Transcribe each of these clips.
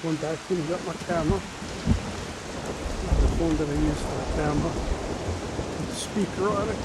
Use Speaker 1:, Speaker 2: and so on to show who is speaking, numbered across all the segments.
Speaker 1: Going back in, got my camera. The phone that I use for the camera. With the speaker on it.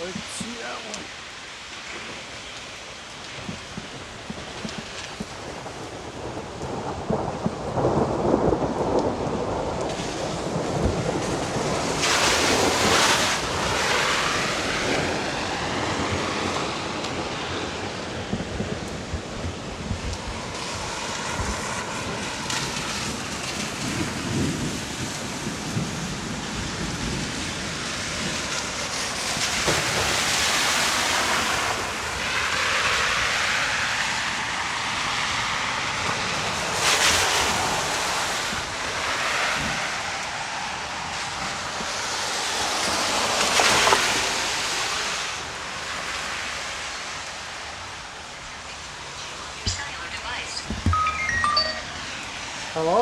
Speaker 1: Let's see that one. Hello?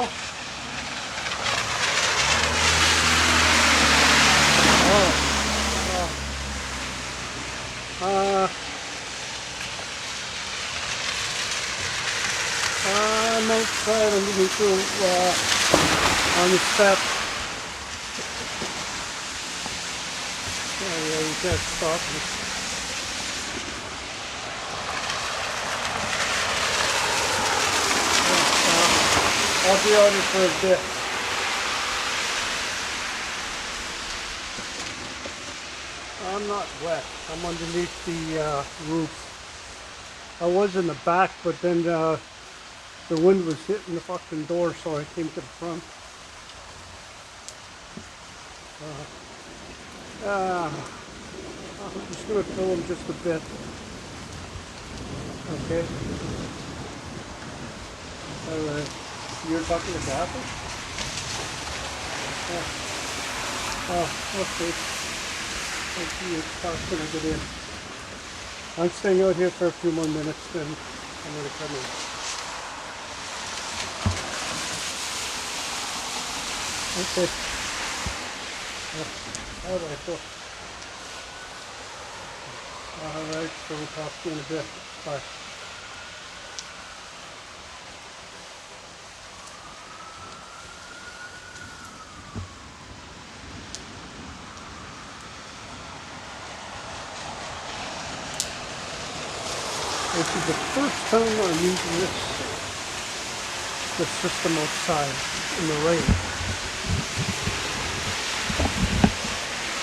Speaker 1: I'm outside underneath on the step. Yeah, you can't stop me. I'll be on it for a bit. I'm not wet. I'm underneath the roof. I was in the back, but then the wind was hitting the fucking door, so I came to the front. I'm just going to film just a bit. Okay. Alright. You're talking to Kathy? Oh, okay. I'll see you talk when I get in. I'm staying out here for a few more minutes, then I'm going to come in. Okay. Alright, so. Alright, so we'll talk to you in a bit. Bye. This is the first time I'm using this system outside in the rain.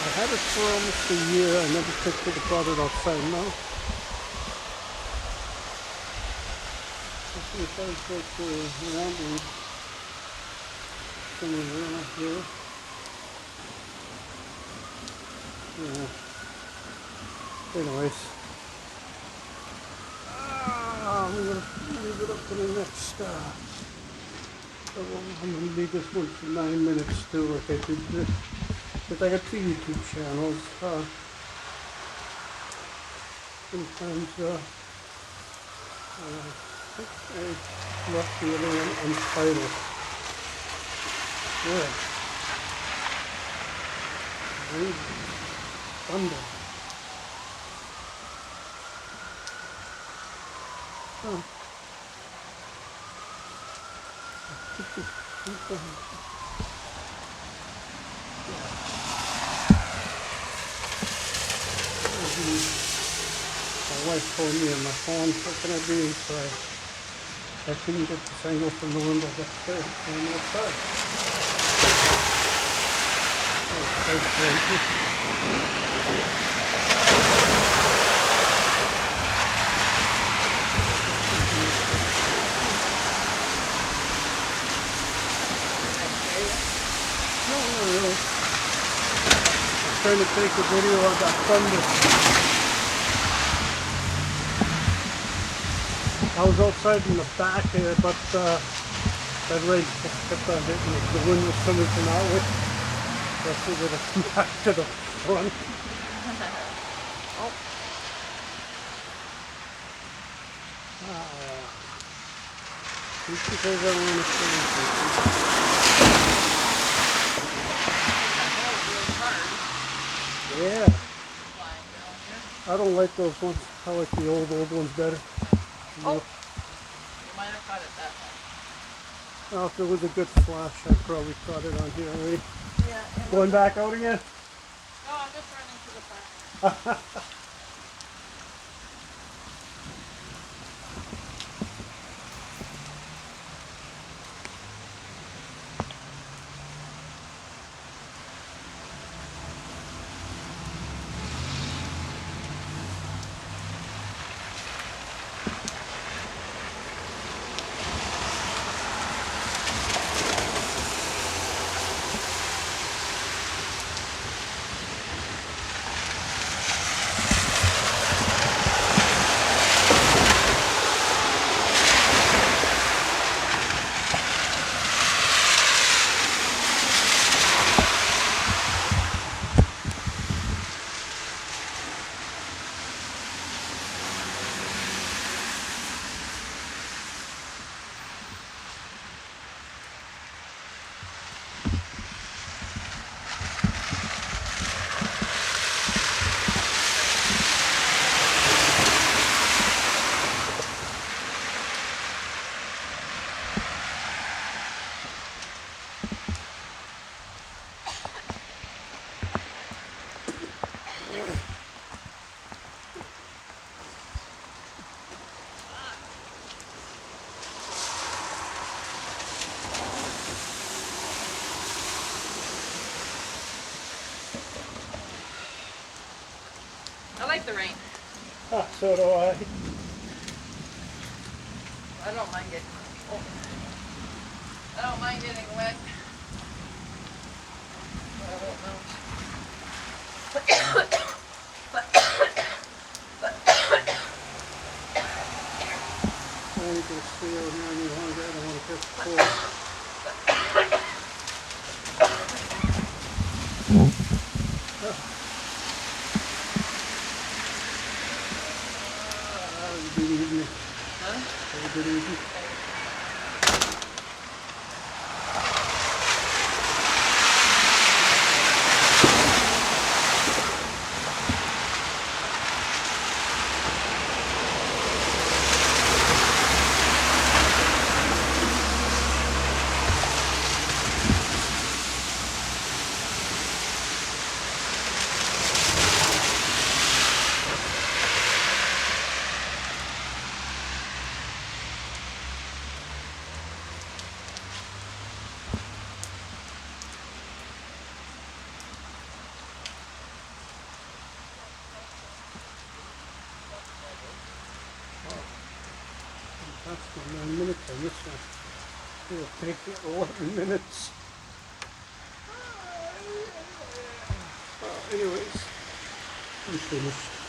Speaker 1: I had it for almost a year. I never picked it, brought it outside now. If I put around somewhere around here. Yeah. Anyways. I'm gonna leave it up to the next I'm gonna leave this one for 9 minutes too, like I did this. Because I got two YouTube channels. Sometimes I left the other one untitled. Yeah. Read Thunder. Oh. My wife told me on my phone, what can I do? So I couldn't get the signal from the window upstairs. I'm outside. That's crazy. No, really. I'm trying to take a video of that thunder. I was outside in the back here, but that rain kept on hitting me. The wind was coming from that way. So I figured I'd come back to the front.
Speaker 2: Oh.
Speaker 1: Just because I want to see something. Yeah. I don't like those ones. I like the old ones better.
Speaker 2: Oh. You might have caught it that time.
Speaker 1: Well, if it was a good flash, I probably caught it on here already.
Speaker 2: Yeah.
Speaker 1: Going back out again?
Speaker 2: No, I'm just running to the back. I like the rain.
Speaker 1: So do I.
Speaker 2: I don't mind getting I don't mind getting wet. But I won't melt.
Speaker 1: I need to stay out here any longer. I don't want to catch cold. Good evening.
Speaker 2: Huh?
Speaker 1: Have a good evening. That's my 9 minutes on this one. It'll take me 11 minutes. Anyways, I'm finished.